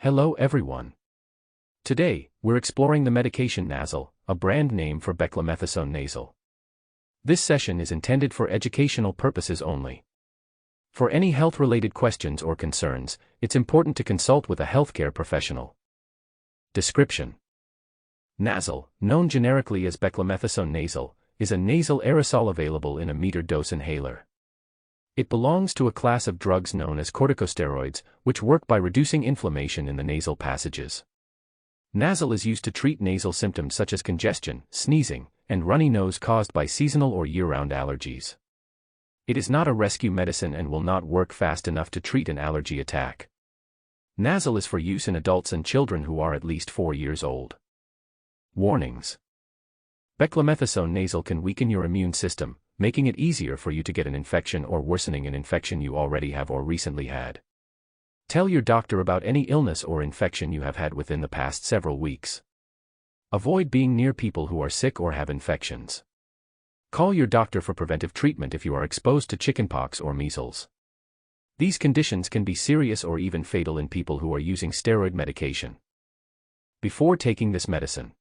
Hello everyone. Today, we're exploring the medication NASL, a brand name for beclomethasone nasal. This session is intended for educational purposes only. For any health-related questions or concerns, it's important to consult with a healthcare professional. Description: NASL, known generically as beclomethasone nasal, is a nasal aerosol available in a metered-dose inhaler. It belongs to a class of drugs known as corticosteroids, which work by reducing inflammation in the nasal passages. NASL is used to treat nasal symptoms such as congestion, sneezing, and runny nose caused by seasonal or year-round allergies. It is not a rescue medicine and will not work fast enough to treat an allergy attack. NASL is for use in adults and children who are at least 4 years old. Warnings: beclomethasone nasal can weaken your immune system, making it easier for you to get an infection or worsening an infection you already have or recently had. Tell your doctor about any illness or infection you have had within the past several weeks. Avoid being near people who are sick or have infections. Call your doctor for preventive treatment if you are exposed to chickenpox or measles. These conditions can be serious or even fatal in people who are using steroid medication. Before taking this medicine.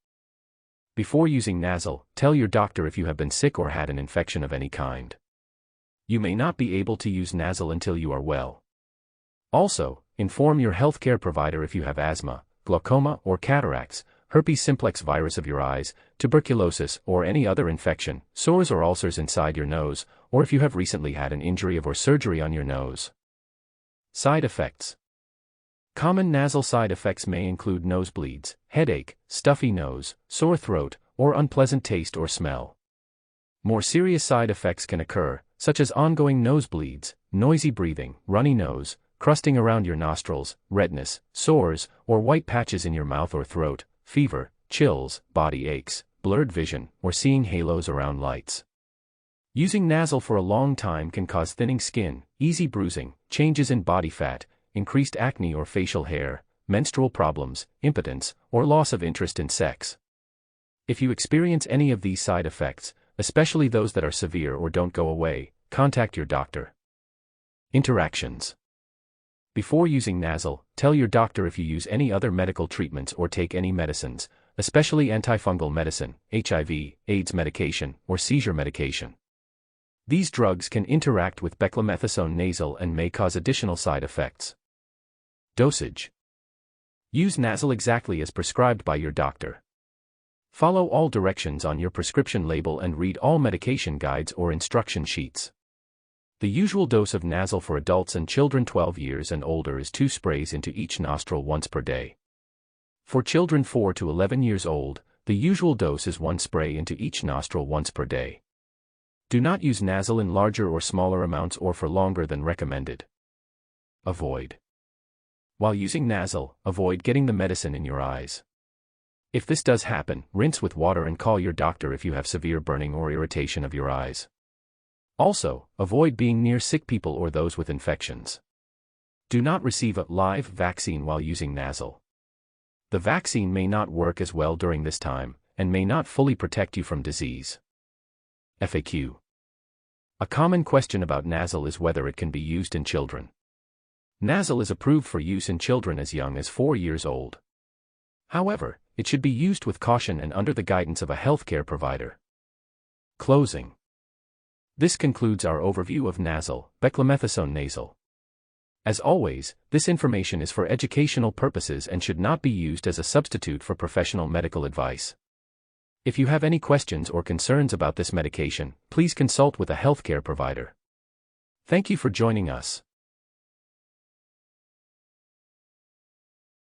Before using NASL, tell your doctor if you have been sick or had an infection of any kind. You may not be able to use NASL until you are well. Also, inform your healthcare provider if you have asthma, glaucoma or cataracts, herpes simplex virus of your eyes, tuberculosis or any other infection, sores or ulcers inside your nose, or if you have recently had an injury or surgery on your nose. Side effects: common nasal side effects may include nosebleeds, headache, stuffy nose, sore throat, or unpleasant taste or smell. More serious side effects can occur, such as ongoing nosebleeds, noisy breathing, runny nose, crusting around your nostrils, redness, sores, or white patches in your mouth or throat, fever, chills, body aches, blurred vision, or seeing halos around lights. Using NASL for a long time can cause thinning skin, easy bruising, changes in body fat, increased acne or facial hair, menstrual problems, impotence, or loss of interest in sex. If you experience any of these side effects, especially those that are severe or don't go away, contact your doctor. Interactions: before using NASL, tell your doctor if you use any other medical treatments or take any medicines, especially antifungal medicine, HIV, AIDS medication, or seizure medication. These drugs can interact with beclomethasone nasal and may cause additional side effects. Dosage: use NASL exactly as prescribed by your doctor. Follow all directions on your prescription label and read all medication guides or instruction sheets. The usual dose of NASL for adults and children 12 years and older is 2 sprays into each nostril once per day. For children 4 to 11 years old, the usual dose is 1 spray into each nostril once per day. Do not use NASL in larger or smaller amounts or for longer than recommended. Avoid: while using NASL, avoid getting the medicine in your eyes. If this does happen, rinse with water and call your doctor if you have severe burning or irritation of your eyes. Also, avoid being near sick people or those with infections. Do not receive a live vaccine while using NASL. The vaccine may not work as well during this time, and may not fully protect you from disease. FAQ: a common question about NASL is whether it can be used in children. NASL is approved for use in children as young as 4 years old. However, it should be used with caution and under the guidance of a healthcare provider. Closing: this concludes our overview of NASL, beclomethasone nasal. As always, this information is for educational purposes and should not be used as a substitute for professional medical advice. If you have any questions or concerns about this medication, please consult with a healthcare provider. Thank you for joining us.